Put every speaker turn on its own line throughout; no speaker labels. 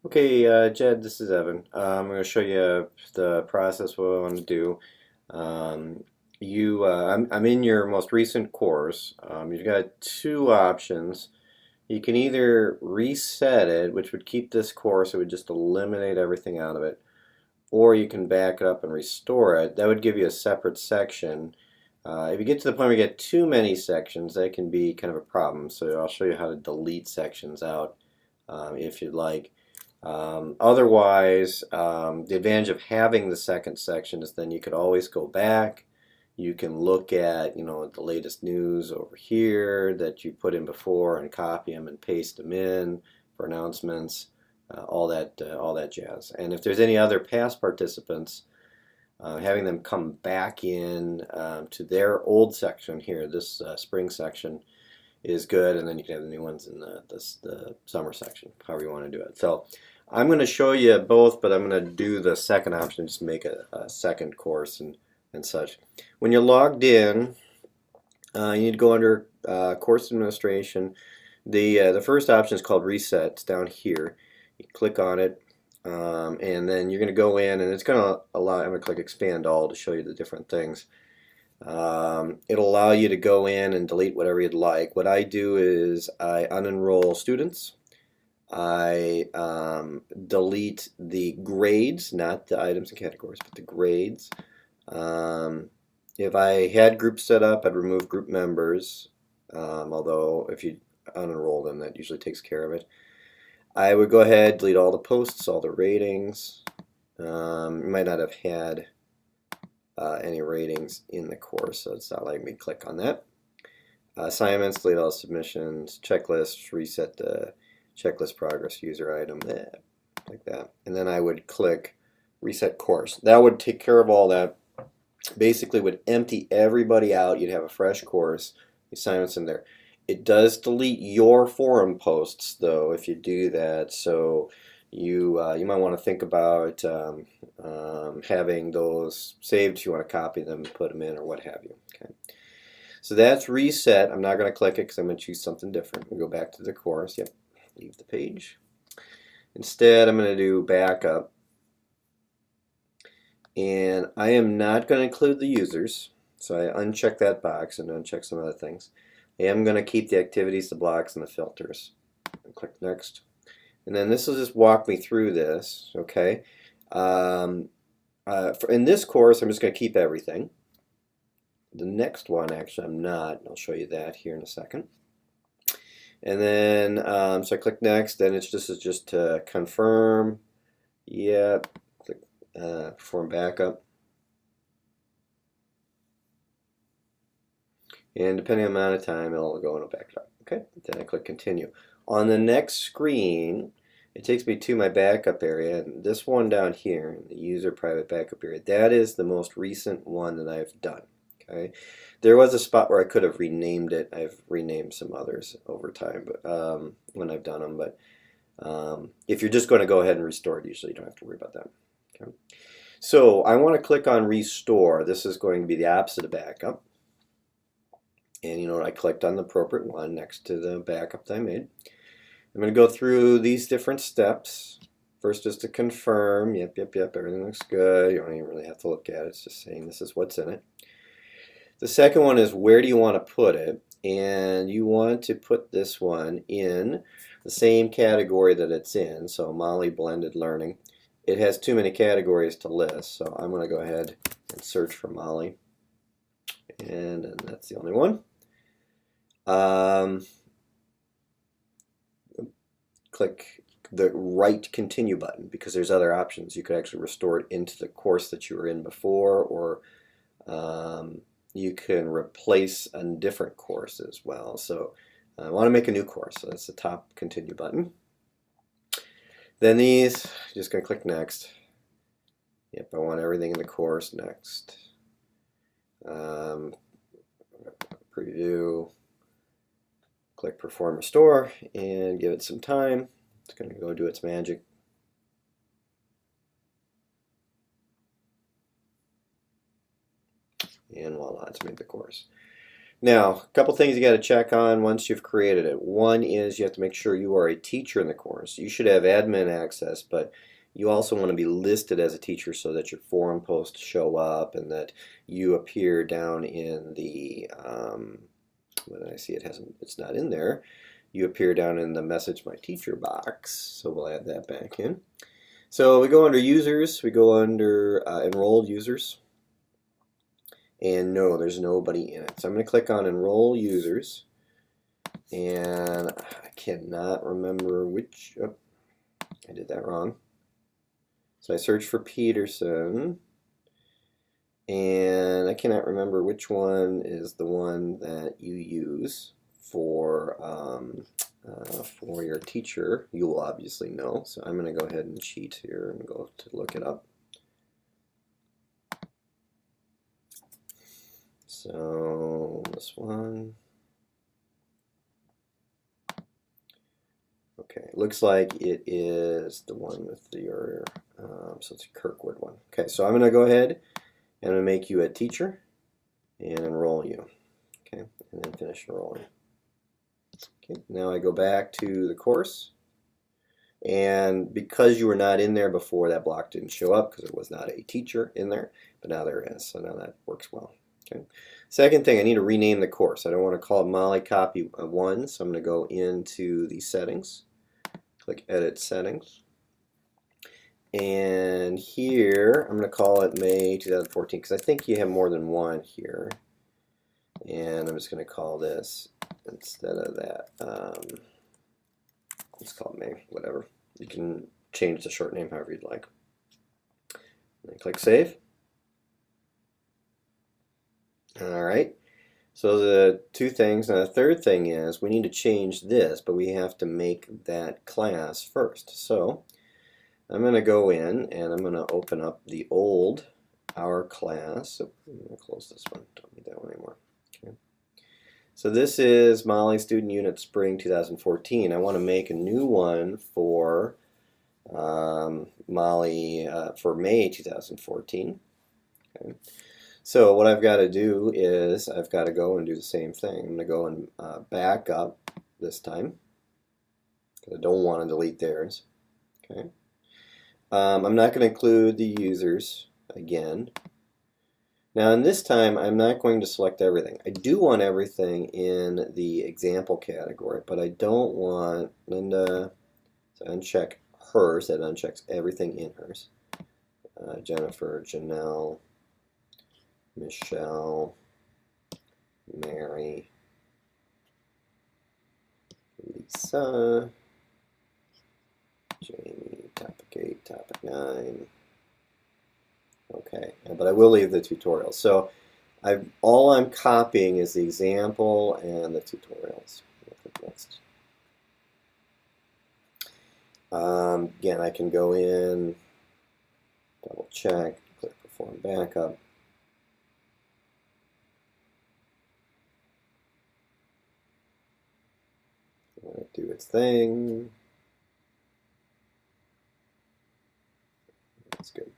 Okay, Jed, this is Evan. I'm going to show you the process what I want to do. Um, I'm in your most recent course. You've got two options. You can either reset it, which would keep this course, it would just eliminate everything out of it, or you can back it up and restore it. That would give you a separate section. If you get to the point where you get too many sections, that can be kind of a problem. So I'll show you how to delete sections out if you'd like. Otherwise, the advantage of having the second section is then you could always go back. You can look at, the latest news over here that you put in before and copy them and paste them in for announcements, all that jazz. And if there's any other past participants, having them come back in to their old section here, this spring section, is good, and then you can have the new ones in the summer section, however you want to do it. So I'm going to show you both, but I'm going to do the second option, just make a second course and such. When you're logged in, you need to go under Course Administration. The first option is called Reset. It's down here. You click on it, and then you're going to go in, and it's going to allow. I'm going to click Expand All to show you the different things. It'll allow you to go in and delete whatever you'd like. What I do is I unenroll students. I delete the grades, not the items and categories, but the grades. If I had groups set up, I'd remove group members, although if you unenroll them, that usually takes care of it. I would go ahead, delete all the posts, all the ratings. You might not have had any ratings in the course, so it's not letting me click on that. Assignments, delete all submissions, checklists, reset the checklist progress user item, like that. And then I would click reset course. That would take care of all that. Basically would empty everybody out. You'd have a fresh course, the assignments in there. It does delete your forum posts though if you do that, so you might want to think about having those saved if you want to copy them, put them in, or what have you. Okay. So that's reset. I'm not going to click it because I'm going to choose something different. We'll go back to the course. Yep, leave the page. Instead, I'm going to do backup. And I am not going to include the users. So I uncheck that box and uncheck some other things. I am going to keep the activities, the blocks, and the filters. And click next. And then this will just walk me through this, okay? In this course, I'm just going to keep everything. The next one, actually, I'm not. I'll show you that here in a second. And then, so I click next, then it's just to confirm. Yep. Click perform backup. And depending on the amount of time, it'll go and back it up. Okay, then I click continue. On the next screen, it takes me to my backup area, and this one down here, the user private backup area, that is the most recent one that I've done. Okay, there was a spot where I could have renamed it. I've renamed some others over time, but when I've done them. But if you're just going to go ahead and restore it, usually you don't have to worry about that. Okay, so I want to click on restore. This is going to be the opposite of backup. And I clicked on the appropriate one next to the backup that I made. I'm going to go through these different steps. First is to confirm, yep, everything looks good. You don't even really have to look at it. It's just saying this is what's in it. The second one is where do you want to put it? And you want to put this one in the same category that it's in, so Molly Blended Learning. It has too many categories to list, so I'm going to go ahead and search for Molly. And that's the only one. Click the right continue button because there's other options. You could actually restore it into the course that you were in before, or you can replace a different course as well. So I want to make a new course, so that's the top continue button. Then these, just going to click next. Yep, I want everything in the course next. Preview. Click perform restore and give it some time. It's going to go do its magic. And voila, it's made the course. Now, a couple things you got to check on once you've created it. One is you have to make sure you are a teacher in the course. You should have admin access, but you also want to be listed as a teacher so that your forum posts show up and that you appear down in the, what did I see? It's not in there. You appear down in the message my teacher box, so we'll add that back in. So we go under users, we go under enrolled users. And no, there's nobody in it. So I'm going to click on enroll users. And I cannot remember which, oh, I did that wrong. So I search for Peterson. And I cannot remember which one is the one that you use for your teacher. You will obviously know. So I'm going to go ahead and cheat here and go to look it up. So this one. Okay, looks like it is the one with your, so it's a Kirkwood one. Okay, so I'm going to go ahead and I'm going to make you a teacher and enroll you. Okay, and then finish enrolling. Okay, now I go back to the course. And because you were not in there before, that block didn't show up because there was not a teacher in there, but now there is, so now that works well. Okay. Second thing, I need to rename the course. I don't want to call it Molly Copy 1, so I'm going to go into the settings, click Edit Settings, and here I'm going to call it May 2014 because I think you have more than one here, and I'm just going to call this, instead of that, let's call it May, whatever. You can change the short name however you'd like. And then click Save. Alright, so the two things. Now the third thing is we need to change this, but we have to make that class first. So I'm going to go in and I'm going to open up the old Our Class. So I'm going to close this one. Don't need that one anymore. Okay. So this is Molly Student Unit Spring 2014. I want to make a new one for Molly for May 2014. Okay. So what I've got to do is I've got to go and do the same thing. I'm going to go and back up this time because I don't want to delete theirs. Okay. I'm not going to include the users again. Now in this time I'm not going to select everything. I do want everything in the example category, but I don't want Linda to uncheck hers. That unchecks everything in hers. Jennifer, Janelle, Michelle, Mary, Lisa, Jamie, topic 8, topic 9. Okay, but I will leave the tutorials. So all I'm copying is the example and the tutorials. Click next. Again, I can go in, double check, click Perform Backup. Let it do its thing. That's good.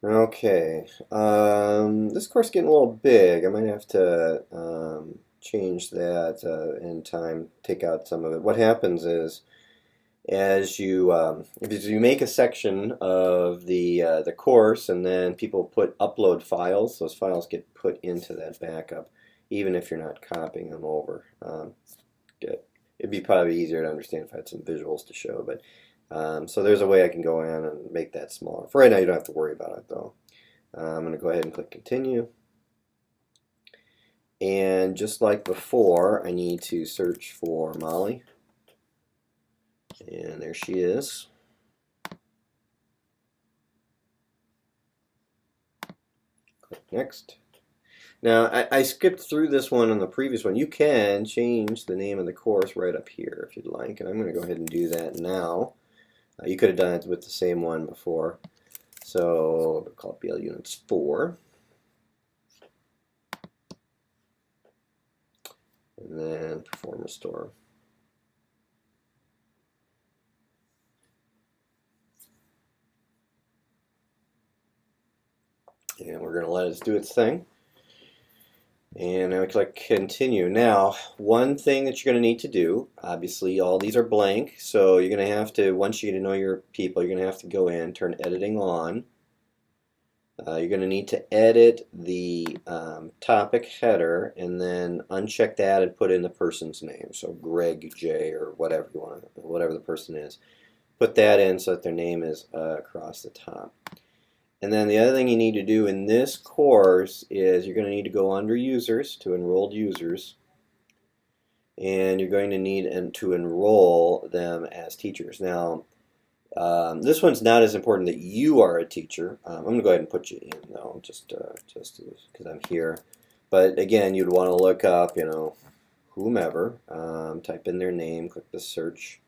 Okay, this course is getting a little big. I might have to change that in time, take out some of it. What happens is, as you if you make a section of the course and then people upload files, those files get put into that backup, even if you're not copying them over. It'd be probably easier to understand if I had some visuals to show, but so there's a way I can go in and make that smaller. For right now, you don't have to worry about it though. I'm going to go ahead and click Continue. And just like before, I need to search for Molly. And there she is. Click Next. Now, I skipped through this one and the previous one. You can change the name of the course right up here if you'd like, and I'm going to go ahead and do that now. You could have done it with the same one before. So we'll call it BL Units 4. And then Perform Restore. And we're going to let it do its thing. And I click continue. Now, one thing that you're going to need to do, obviously all these are blank, so you're going to have to, once you get to know your people, you're going to have to go in, turn editing on. You're going to need to edit the topic header and then uncheck that and put in the person's name. So Greg J or whatever you want, whatever the person is. Put that in so that their name is across the top. And then the other thing you need to do in this course is you're going to need to go under users to enrolled users, and you're going to need to enroll them as teachers. Now, this one's not as important that you are a teacher. I'm going to go ahead and put you in though, just because I'm here. But again, you'd want to look up, whomever, type in their name, click the search,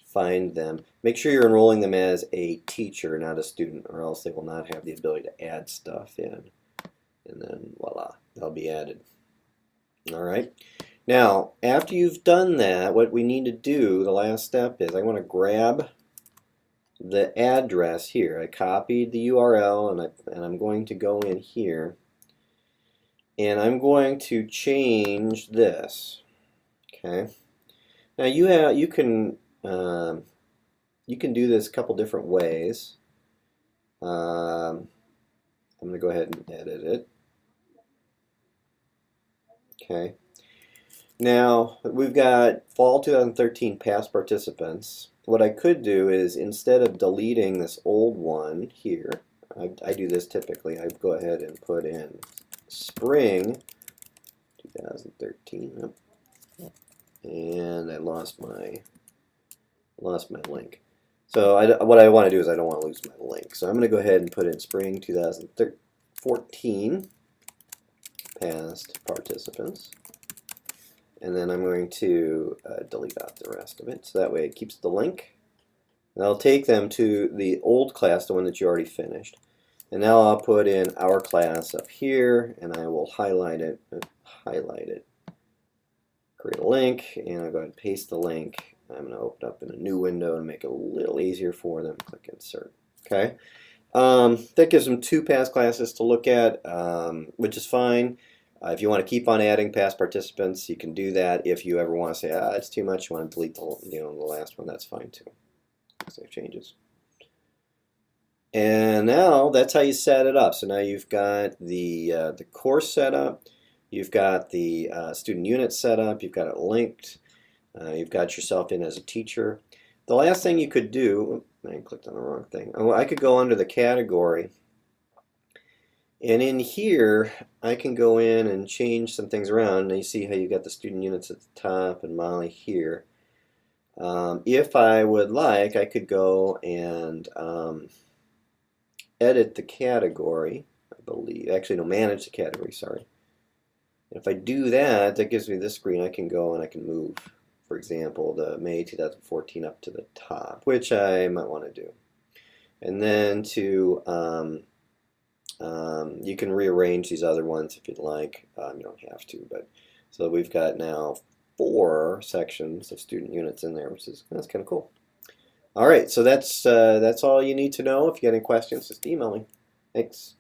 find them. Make sure you're enrolling them as a teacher, not a student, or else they will not have the ability to add stuff in. And then voila, they'll be added. All right. Now, after you've done that, what we need to do, the last step is I want to grab the address here. I copied the URL and I'm going to go in here and I'm going to change this. Okay. Now you can do this a couple different ways. I'm going to go ahead and edit it. Okay. Now we've got fall 2013 past participants. What I could do is, instead of deleting this old one here, I do this typically, I go ahead and put in spring 2013, and I lost my link. So what I want to do is I don't want to lose my link. So I'm going to go ahead and put in spring 2014 past participants. And then I'm going to delete out the rest of it, so that way it keeps the link. And I'll take them to the old class, the one that you already finished. And now I'll put in our class up here, and I will highlight it, create a link, and I'll go ahead and paste the link. I'm going to open up in a new window and make it a little easier for them. Click insert. Okay. That gives them 2 past classes to look at, which is fine. If you want to keep on adding past participants, you can do that. If you ever want to say, it's too much, you want to delete the last one, that's fine too. Save changes. And now that's how you set it up. So now you've got the course set up, you've got the student unit set up, you've got it linked, you've got yourself in as a teacher. The last thing you could do, I clicked on the wrong thing. I could go under the category. And in here, I can go in and change some things around. And you see how you got the student units at the top and Molly here. If I would like, I could go and edit the category, I believe. Actually, no, manage the category, sorry. And if I do that, that gives me this screen. I can go and I can move, for example, the May 2014 up to the top, which I might want to do. And then you can rearrange these other ones if you'd like. You don't have to, but so we've got now 4 sections of student units in there, that's kind of cool. All right, so that's all you need to know. If you got any questions, just email me. Thanks.